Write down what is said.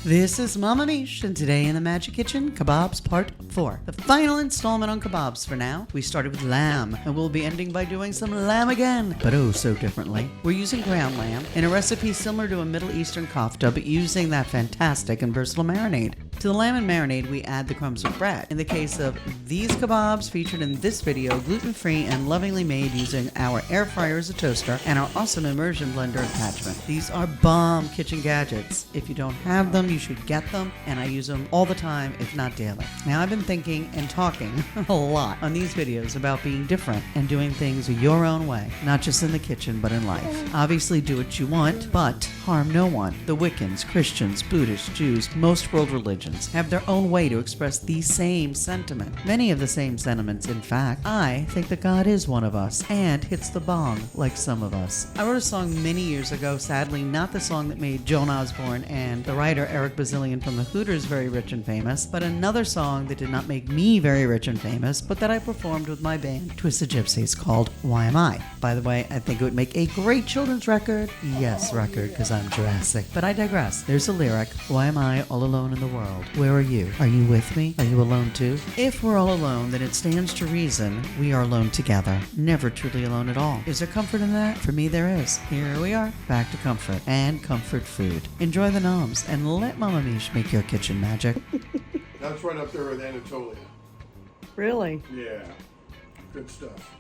This is Mama Miche, and today in the Magic Kitchen, Kebabs Part 4. The final installment on kebabs for now. We started with lamb, and we'll be ending by doing some lamb again, but oh so differently. We're using ground lamb in a recipe similar to a Middle Eastern kofta, but using that fantastic and versatile marinade. To the lamb and marinade, we add the crumbs of bread. In the case of these kebabs featured in this video, gluten-free and lovingly made using our air fryer as a toaster and our awesome immersion blender attachment. These are bomb kitchen gadgets. If you don't have them, you should get them, and I use them all the time, if not daily. Now, I've been thinking and talking a lot on these videos about being different and doing things your own way, not just in the kitchen, but in life. Obviously, do what you want, but harm no one. The Wiccans, Christians, Buddhists, Jews, most world religions have their own way to express the same sentiment. Many of the same sentiments, in fact. I think that God is one of us and hits the bong like some of us. I wrote a song many years ago, sadly not the song that made Joan Osborne and the writer Eric Bazillion from the Hooters very rich and famous, but another song that did not make me very rich and famous, but that I performed with my band Twisted Gypsies, called Why Am I? By the way, I think it would make a great children's record. Yes, record, because I'm Jurassic. But I digress. There's a lyric, why am I all alone in the world? Where are you? Are you with me? Are you alone too? If we're all alone, then it stands to reason we are alone together. Never truly alone at all. Is there comfort in that? For me, there is. Here we are, back to comfort and comfort food. Enjoy the noms and let Mama Miche make your kitchen magic. That's right up there with Anatolia. Really? Yeah, good stuff.